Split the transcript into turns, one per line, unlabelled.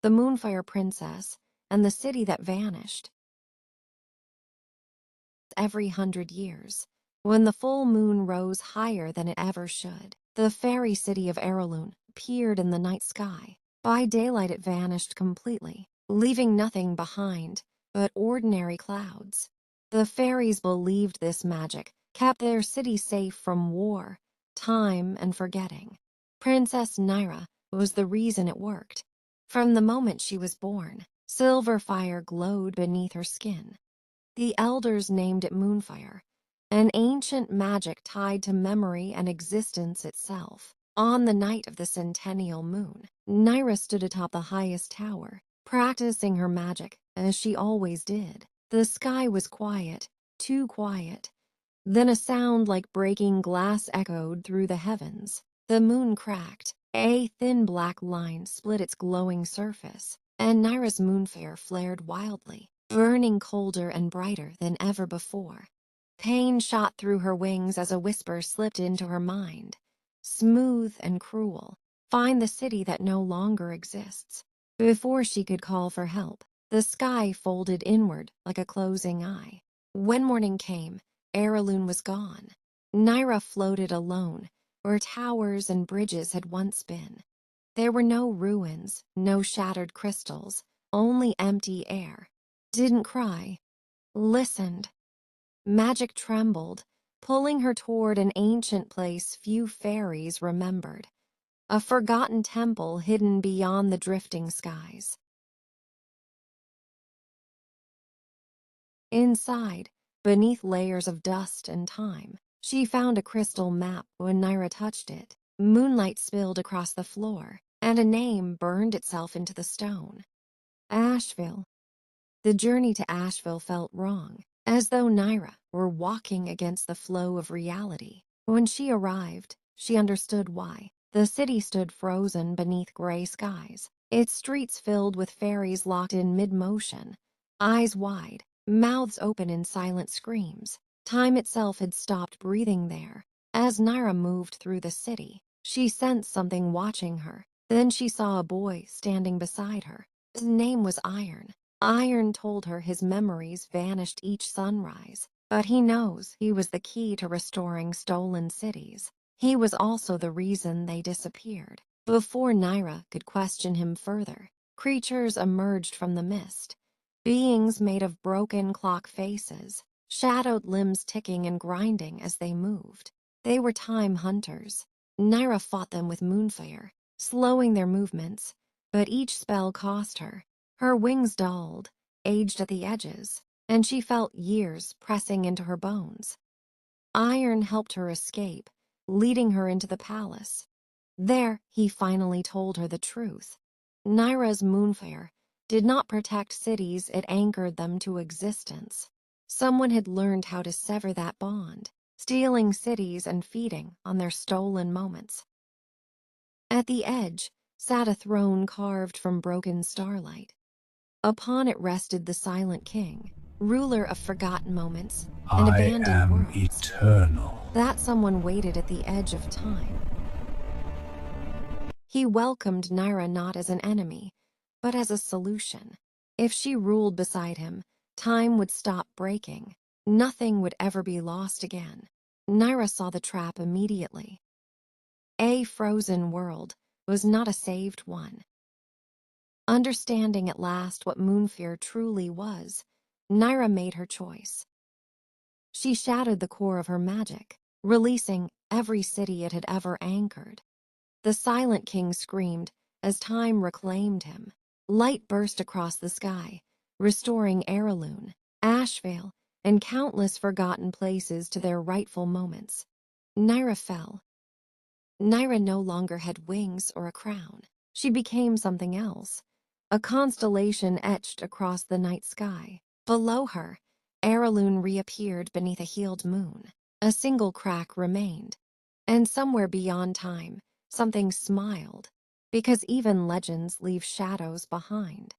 the Moonfire Princess, and the city that vanished every 100 years. When the full moon rose higher than it ever should, the fairy city of Aayra appeared in the night sky. By daylight it vanished completely, leaving nothing behind but ordinary clouds. The fairies believed this magic kept their city safe from war, time, and forgetting. Princess Nyra was the reason it worked. From the moment she was born, silver fire glowed beneath her skin. The elders named it Moonfire, an ancient magic tied to memory and existence itself. On the night of the centennial moon, Nyra stood atop the highest tower, practicing her magic as she always did. The sky was quiet, too quiet. Then a sound like breaking glass echoed through the heavens. The moon cracked, a thin black line split its glowing surface, and Nyra's moonfire flared wildly, burning colder and brighter than ever before. Pain shot through her wings as a whisper slipped into her mind. Smooth and cruel. Find the city that no longer exists. Before she could call for help, the sky folded inward like a closing eye. When morning came, Aayra was gone. Nyra floated alone, where towers and bridges had once been. There were no ruins, no shattered crystals, only empty air. Didn't cry. Listened. Magic trembled, pulling her toward an ancient place few fairies remembered. A forgotten temple hidden beyond the drifting skies. Inside, beneath layers of dust and time, she found a crystal map when Nyra touched it. Moonlight spilled across the floor, and a name burned itself into the stone. Asheville. The journey to Asheville felt wrong, as though Nyra were walking against the flow of reality. When she arrived, she understood why. The city stood frozen beneath gray skies, its streets filled with fairies locked in mid-motion, eyes wide, mouths open in silent screams. Time itself had stopped breathing there. As Nyra moved through the city, she sensed something watching her. Then she saw a boy standing beside her. His name was Iron. Iron told her his memories vanished each sunrise, but he knows he was the key to restoring stolen cities. He was also the reason they disappeared. Before Nyra could question him further, creatures emerged from the mist. Beings made of broken clock faces, shadowed limbs ticking and grinding as they moved. They were time hunters. Nyra fought them with moonfire, slowing their movements, but each spell cost her. Her wings dulled, aged at the edges, and she felt years pressing into her bones. Iron helped her escape, leading her into the palace. There, he finally told her the truth. Nyra's moonfire did not protect cities, it anchored them to existence. Someone had learned how to sever that bond, stealing cities and feeding on their stolen moments. At the edge sat a throne carved from broken starlight. Upon it rested the Silent King, ruler of forgotten moments and
I
abandoned
am
worlds.
eternal.
That someone waited at the edge of time. He welcomed Nyra not as an enemy, but as a solution. If she ruled beside him, time would stop breaking. Nothing would ever be lost again. Nyra saw the trap immediately. A frozen world was not a saved one. Understanding at last what moonfear truly was, Nyra made her choice. She shattered the core of her magic, releasing every city it had ever anchored. The Silent King screamed as time reclaimed him. Light burst across the sky, restoring Aayra, Asheville, and countless forgotten places to their rightful moments. Nyra fell. Nyra no longer had wings or a crown. She became something else. A constellation etched across the night sky. Below her, Aayra reappeared beneath a healed moon. A single crack remained. And somewhere beyond time, something smiled. Because even legends leave shadows behind.